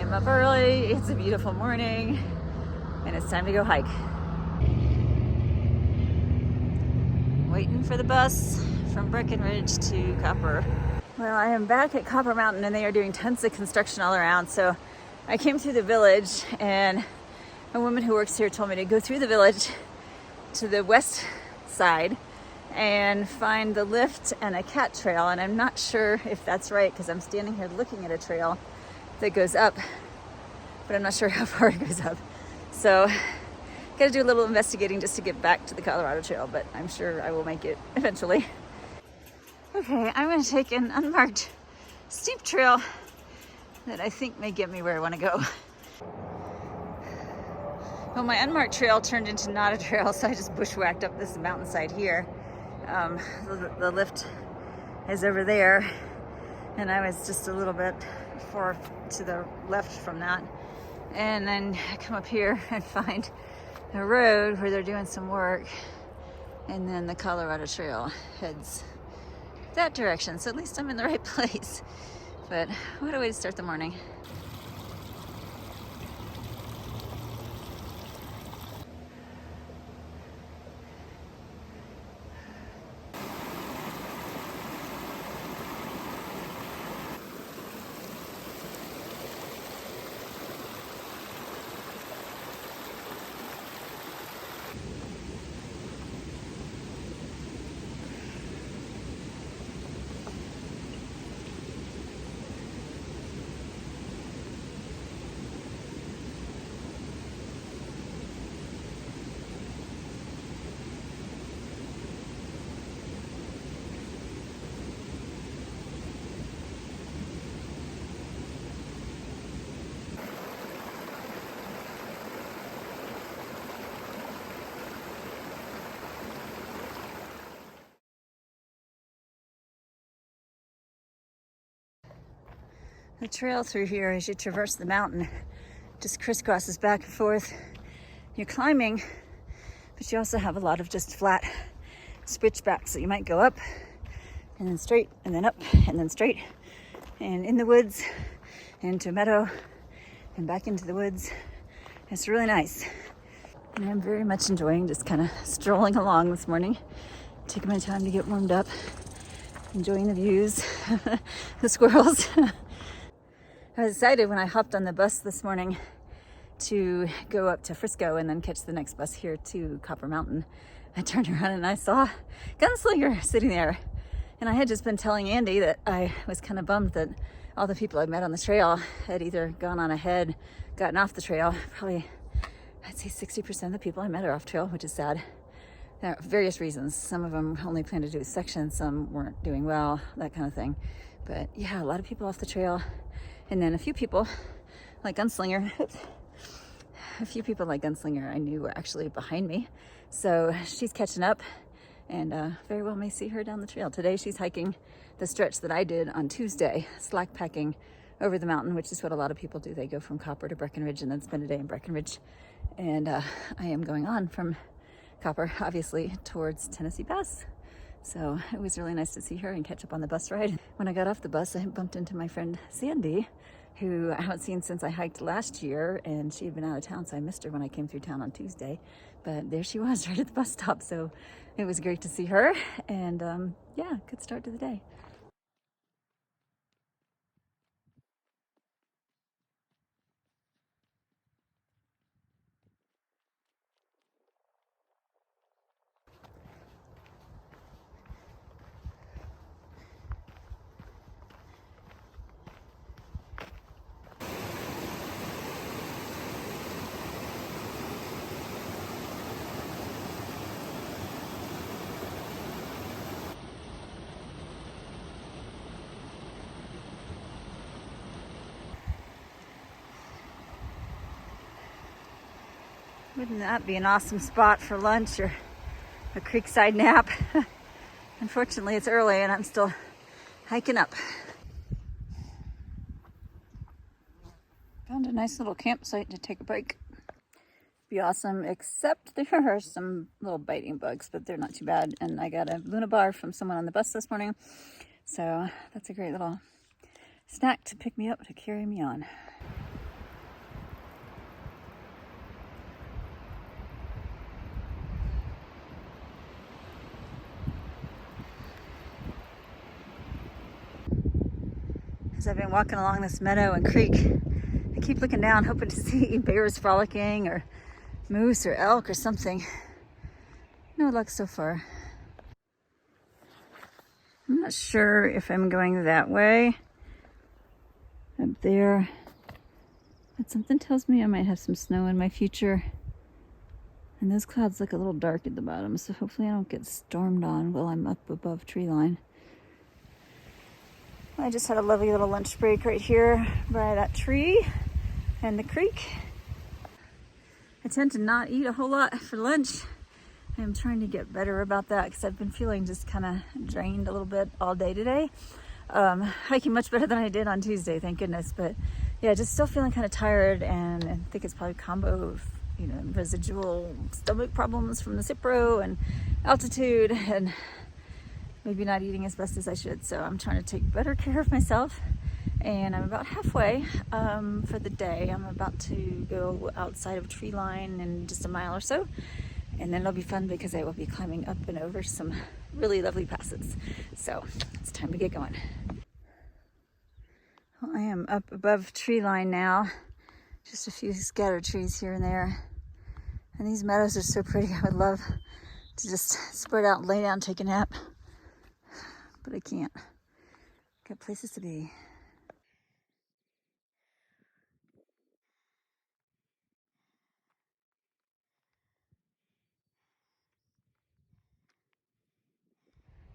I'm up early, it's a beautiful morning, and it's time to go hike. Waiting for the bus from Breckenridge to Copper. Well, I am back at Copper Mountain and they are doing tons of construction all around. So I came through the village and a woman who works here told me to go through the village to the west side and find the lift and a cat trail. And I'm not sure if that's right because I'm standing here looking at a trail that goes up, but I'm not sure how far it goes up. So gotta do a little investigating just to get back to the Colorado Trail, but I'm sure I will make it eventually. Okay, I'm gonna take an unmarked steep trail that I think may get me where I wanna go. Well, my unmarked trail turned into not a trail, so I just bushwhacked up this mountainside here. The lift is over there, and I was just a little bit far to the left from that. And then I come up here and find a road where they're doing some work, and then the Colorado Trail heads that direction. So at least I'm in the right place. But what a way to start the morning. The trail through here, as you traverse the mountain, just crisscrosses back and forth. You're climbing, but you also have a lot of just flat switchbacks. So you might go up and then straight and then up and then straight and in the woods and into a meadow and back into the woods. It's really nice. And I'm very much enjoying just kind of strolling along this morning, taking my time to get warmed up, enjoying the views, the squirrels. I was excited when I hopped on the bus this morning to go up to Frisco and then catch the next bus here to Copper Mountain. I turned around and I saw Gunslinger sitting there. And I had just been telling Andy that I was kind of bummed that all the people I met on the trail had either gone on ahead, gotten off the trail. Probably, I'd say 60% of the people I met are off trail, which is sad. There are various reasons. Some of them only planned to do a section, some weren't doing well, that kind of thing. But yeah, a lot of people off the trail. And then a few people like Gunslinger, I knew were actually behind me. So she's catching up and very well may see her down the trail. Today she's hiking the stretch that I did on Tuesday, slack packing over the mountain, which is what a lot of people do. They go from Copper to Breckenridge and then spend a day in Breckenridge. And I am going on from Copper, obviously, towards Tennessee Pass. So it was really nice to see her and catch up on the bus ride. When I got off the bus, I bumped into my friend Sandy, who I haven't seen since I hiked last year, and she had been out of town, so I missed her when I came through town on Tuesday. But there she was right at the bus stop, so it was great to see her. And yeah, good start to the day. Wouldn't that be an awesome spot for lunch or a creekside nap? Unfortunately, it's early and I'm still hiking up. Found a nice little campsite to take a break. Be awesome, except there are some little biting bugs, but they're not too bad. And I got a Luna bar from someone on the bus this morning. So that's a great little snack to pick me up, to carry me on. I've been walking along this meadow and creek, I keep looking down hoping to see bears frolicking or moose or elk or something. No luck so far. I'm not sure if I'm going that way. Up there. But something tells me I might have some snow in my future. And those clouds look a little dark at the bottom, so hopefully I don't get stormed on while I'm up above tree line. I just had a lovely little lunch break right here by that tree and the creek. I tend to not eat a whole lot for lunch. I'm trying to get better about that because I've been feeling just kind of drained a little bit all day today. Hiking much better than I did on Tuesday, thank goodness. But yeah, just still feeling kind of tired, and I think it's probably a combo of, you know, residual stomach problems from the Cipro and altitude, and maybe not eating as best as I should. So I'm trying to take better care of myself, and I'm about halfway for the day. I'm about to go outside of tree line in just a mile or so, and then it'll be fun because I will be climbing up and over some really lovely passes. So it's time to get going. Well, I am up above tree line now, just a few scattered trees here and there. And these meadows are so pretty. I would love to just spread out and lay down, take a nap, but I can't. Got places to be.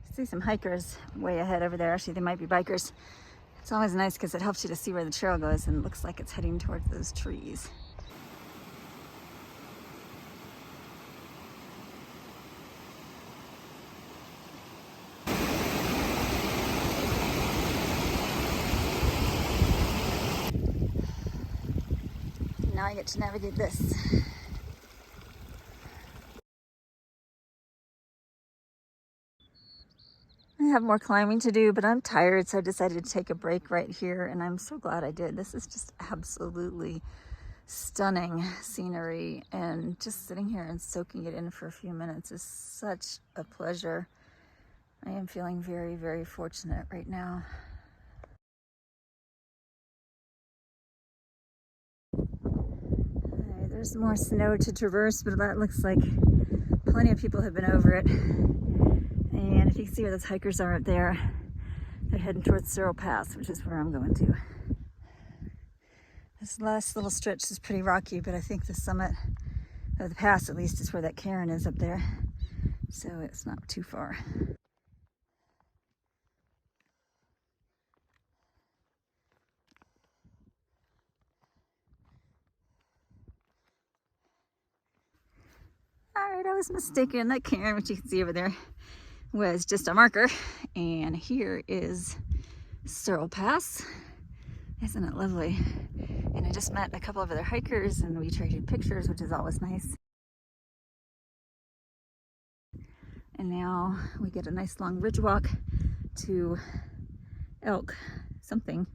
I see some hikers way ahead over there. Actually, they might be bikers. It's always nice because it helps you to see where the trail goes, and it looks like it's heading towards those trees. Now I get to navigate this. I have more climbing to do, but I'm tired, so I decided to take a break right here, and I'm so glad I did. This is just absolutely stunning scenery, and just sitting here and soaking it in for a few minutes is such a pleasure. I am feeling very, very fortunate right now. There's more snow to traverse, but that looks like plenty of people have been over it. And if you can see where those hikers are up there, they're heading towards Searle Pass, which is where I'm going to. This last little stretch is pretty rocky, but I think the summit of the pass, at least, is where that cairn is up there. So it's not too far. All right, I was mistaken. That cairn, which you can see over there, was just a marker. And here is Searle Pass. Isn't it lovely? And I just met a couple of other hikers, and we traded pictures, which is always nice. And now we get a nice long ridge walk to Elk something.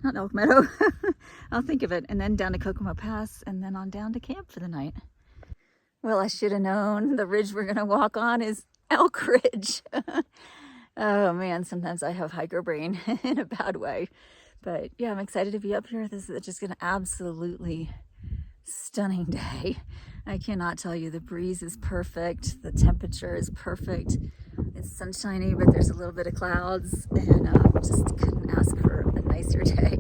Not Elk Meadow. I'll think of it. And then down to Kokomo Pass, and then on down to camp for the night. Well, I should have known the ridge we're going to walk on is Elk Ridge. Oh man, sometimes I have hiker brain in a bad way. But yeah, I'm excited to be up here. This is just an absolutely stunning day. I cannot tell you, the breeze is perfect. The temperature is perfect. It's sunshiny, but there's a little bit of clouds, and just couldn't ask for a nicer day.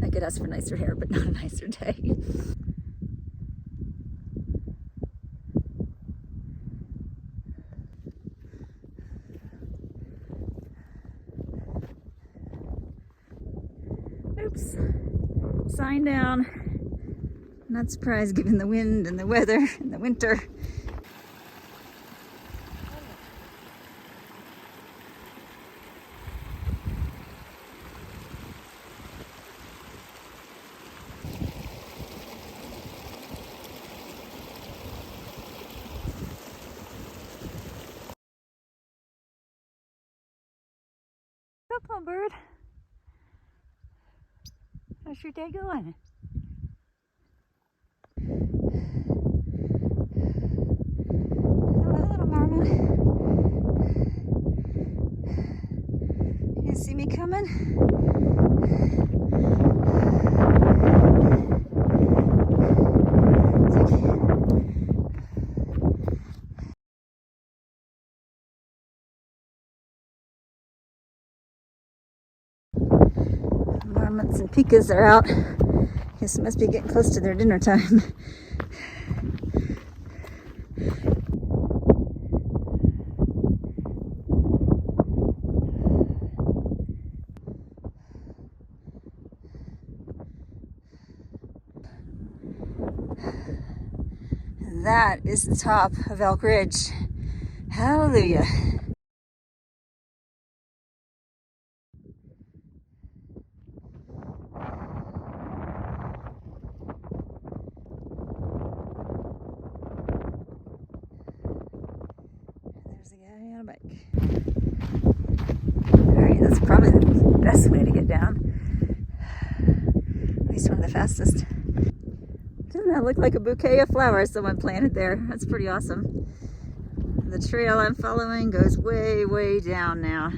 I could ask for nicer hair, but not a nicer day. Oops, sign down. Not surprised given the wind and the weather and the winter. Come on, bird. How's your day going? Hello, little marmot. You see me coming? The pikas are out. Guess it must be getting close to their dinner time. That is the top of Elk Ridge. Hallelujah. There's a guy on a bike. Alright, that's probably the best way to get down. At least one of the fastest. Doesn't that look like a bouquet of flowers someone planted there? That's pretty awesome. The trail I'm following goes way, way down now.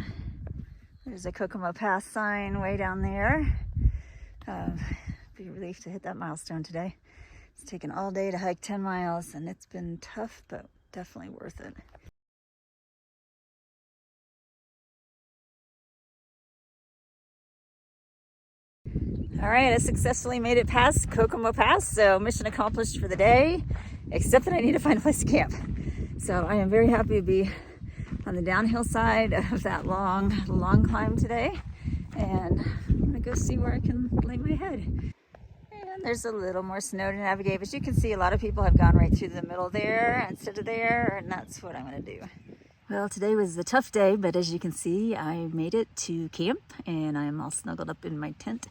There's a Kokomo Pass sign way down there. Be a relief to hit that milestone today. It's taken all day to hike 10 miles and it's been tough, but definitely worth it. All right, I successfully made it past Kokomo Pass, so mission accomplished for the day, except that I need to find a place to camp. So I am very happy to be on the downhill side of that long climb today, and I'm gonna go see where I can lay my head. And there's a little more snow to navigate, but you can see a lot of people have gone right through the middle there instead of there, and that's what I'm gonna do. Well, today was a tough day, but as you can see, I made it to camp, and I'm all snuggled up in my tent,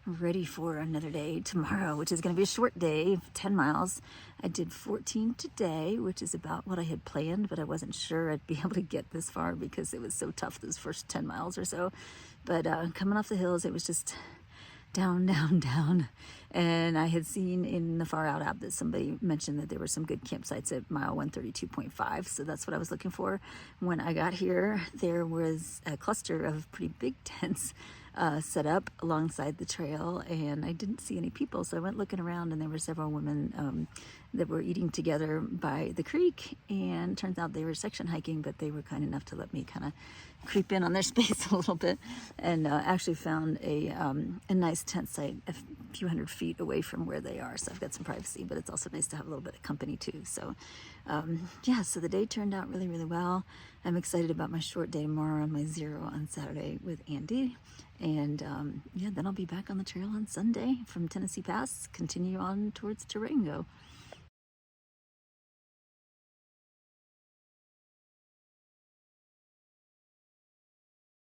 ready for another day tomorrow, which is going to be a short day, 10 miles. I did 14 today, which is about what I had planned, but I wasn't sure I'd be able to get this far because it was so tough those first 10 miles or so. But coming off the hills, it was just down, down, down. And I had seen in the Far Out app that somebody mentioned that there were some good campsites at mile 132.5. So that's what I was looking for. When I got here, there was a cluster of pretty big tents set up alongside the trail, and I didn't see any people, so I went looking around, and there were several women that were eating together by the creek, and turns out they were section hiking, but they were kind enough to let me kind of creep in on their space a little bit, and actually found a nice tent site a few hundred feet away from where they are, so I've got some privacy, but it's also nice to have a little bit of company too. So yeah, so the day turned out really, really well. I'm excited about my short day tomorrow on my 0 on Saturday with Andy. And yeah, then I'll be back on the trail on Sunday from Tennessee Pass, continue on towards Durango.